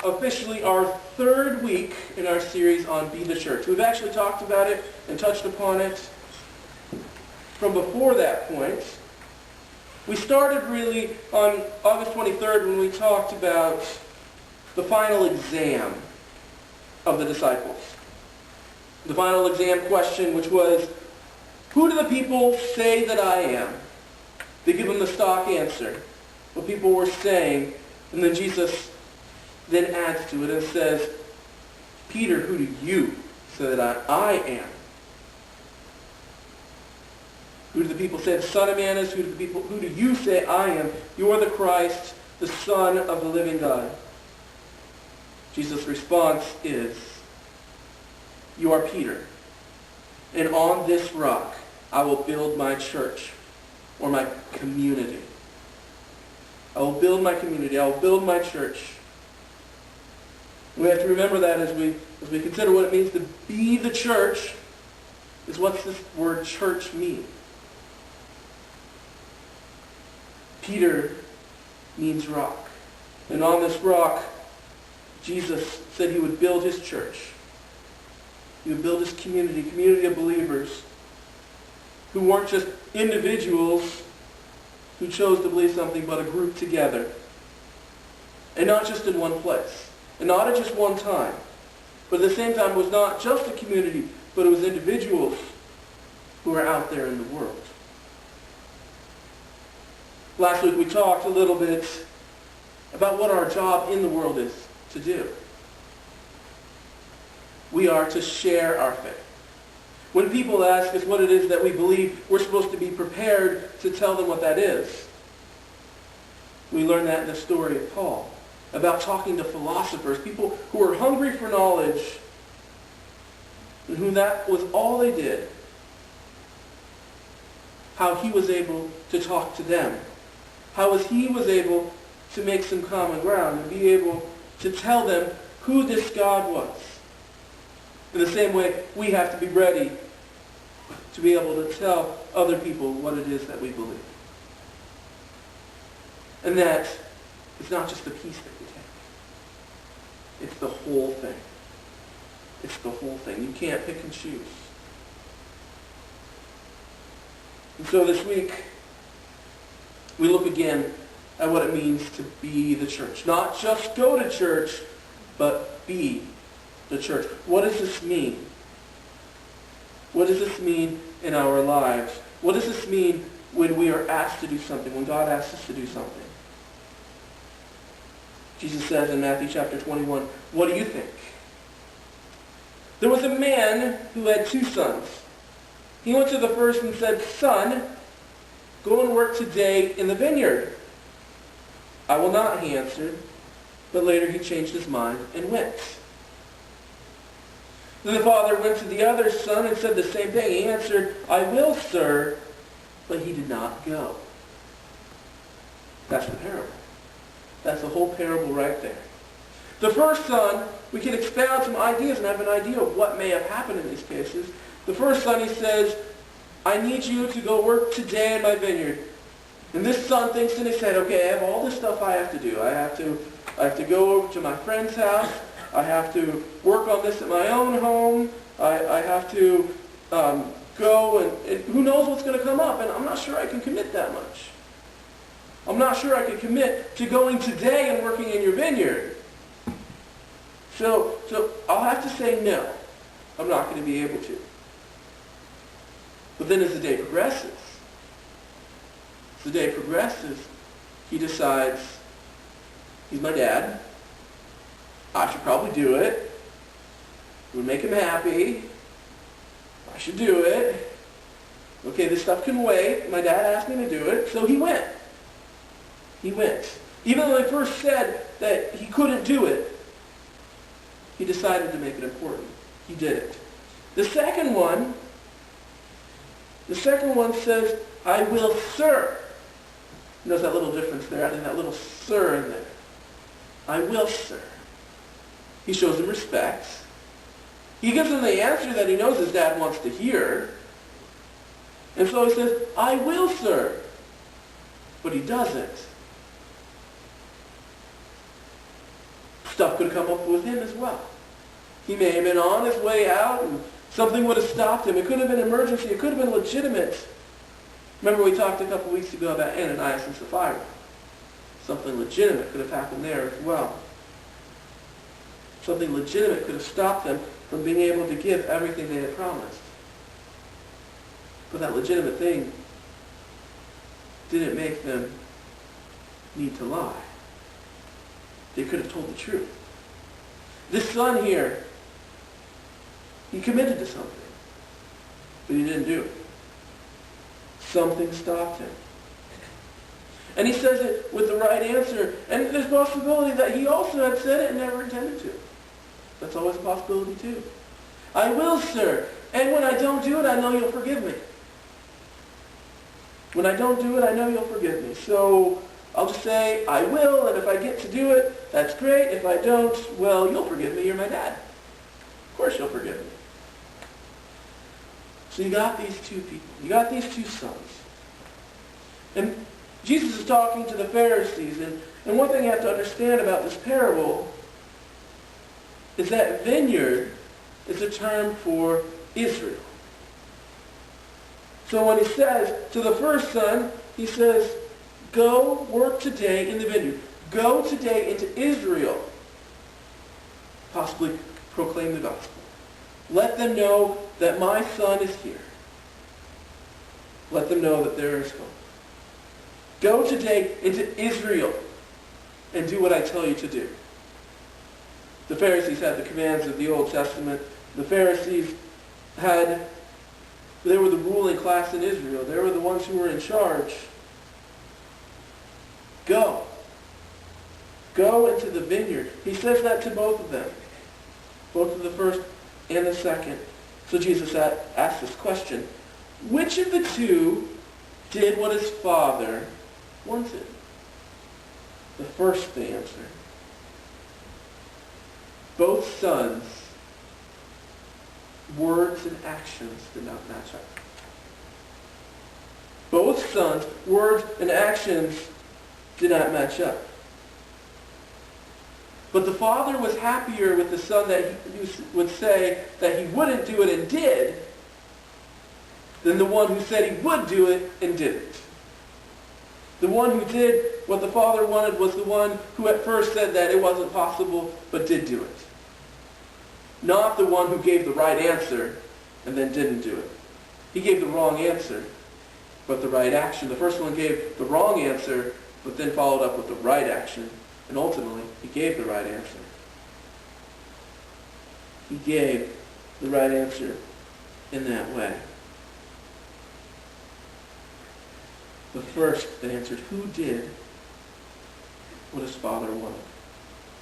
officially our third week in our series on Be the Church. We've actually talked about it and touched upon it from before that point. We started really on August 23rd when we talked about the final exam of the disciples. The final exam question, which was, who do the people say that I am? They give them the stock answer, what people were saying, and then Jesus then adds to it and says, Peter, who do you say that I am? Who do the people say the Son of Man is? Who do you say I am? You are the Christ, the Son of the living God. Jesus' response is, you are Peter, and on this rock I will build my church, or my community. I will build my community. I will build my church. We have to remember that as we consider what it means to be the church, is what's this word church mean? Peter means rock. And on this rock, Jesus said he would build his church. He would build his community of believers who weren't just individuals who chose to believe something, but a group together. And not just in one place. And not at just one time. But at the same time, it was not just a community, but it was individuals who are out there in the world. Last week we talked a little bit about what our job in the world is to do. We are to share our faith. When people ask us what it is that we believe, we're supposed to be prepared to tell them what that is. We learn that in the story of Paul, about talking to philosophers, people who are hungry for knowledge, and whom that was all they did. How he was able to talk to them. How he was able to make some common ground and be able to tell them who this God was. In the same way, we have to be ready to be able to tell other people what it is that we believe. And that it's not just a piece that we take. It's the whole thing. It's the whole thing. You can't pick and choose. And so this week, we look again at what it means to be the church. Not just go to church, but be the church. What does this mean? What does this mean in our lives? What does this mean when we are asked to do something, when God asks us to do something? Jesus says in Matthew chapter 21, what do you think? There was a man who had 2 sons. He went to the first and said, Son, go and work today in the vineyard. I will not, he answered. But later he changed his mind and went. Then the father went to the other son and said the same thing. He answered, I will, sir. But he did not go. That's the parable. That's the whole parable right there. The first son, we can expound some ideas and have an idea of what may have happened in these cases. The first son, he says, I need you to go work today in my vineyard. And this son thinks in his head, okay, I have all this stuff I have to do. I have to go over to my friend's house. I have to work on this at my own home. I have to go and who knows what's going to come up. And I'm not sure I can commit that much. I'm not sure I can commit to going today and working in your vineyard. So I'll have to say no. I'm not going to be able to. But then as the day progresses, he decides, he's my dad. I should probably do it. It would make him happy. I should do it. Okay, this stuff can wait. My dad asked me to do it, so he went. He went. Even though they first said that he couldn't do it, he decided to make it important. He did it. The second one says, I will, sir. Notice that little difference there, adding that little sir in there. I will, sir. He shows him respect. He gives him the answer that he knows his dad wants to hear. And so he says, I will, sir. But he doesn't. stuff could have come up with him as well. He may have been on his way out and something would have stopped him. It could have been an emergency. It could have been legitimate. Remember we talked a couple weeks ago about Ananias and Sapphira. Something legitimate could have happened there as well. Something legitimate could have stopped them from being able to give everything they had promised. But that legitimate thing didn't make them need to lie. They could have told the truth. This son here, he committed to something, but he didn't do it. Something stopped him. And he says it with the right answer. And there's a possibility that he also had said it and never intended to. That's always a possibility too. I will, sir. And when I don't do it, I know you'll forgive me. When I don't do it, I know you'll forgive me. So I'll just say, I will, and if I get to do it, that's great. If I don't, well, you'll forgive me. You're my dad. Of course you'll forgive me. So you got these two people. You got these two sons. And Jesus is talking to the Pharisees. And one thing you have to understand about this parable is that vineyard is a term for Israel. So when he says to the first son, he says, go work today in the vineyard. Go today into Israel. Possibly proclaim the gospel. Let them know that my son is here. Let them know that there is hope. Go today into Israel and do what I tell you to do. The Pharisees had the commands of the Old Testament. The Pharisees they were the ruling class in Israel. They were the ones who were in charge. Go. Go into the vineyard. He says that to both of them. Both of the first and the second. So Jesus asked this question. Which of the two did what his father wanted? The first they answered. Both sons' words and actions did not match up. Both sons' words and actions did not match up. But the father was happier with the son that he would say that he wouldn't do it and did than the one who said he would do it and didn't. The one who did what the father wanted was the one who at first said that it wasn't possible but did do it. Not the one who gave the right answer and then didn't do it. He gave the wrong answer, but the right action. The first one gave the wrong answer, but then followed up with the right action. And ultimately, he gave the right answer. He gave the right answer in that way. The first that answered, who did what his father wanted?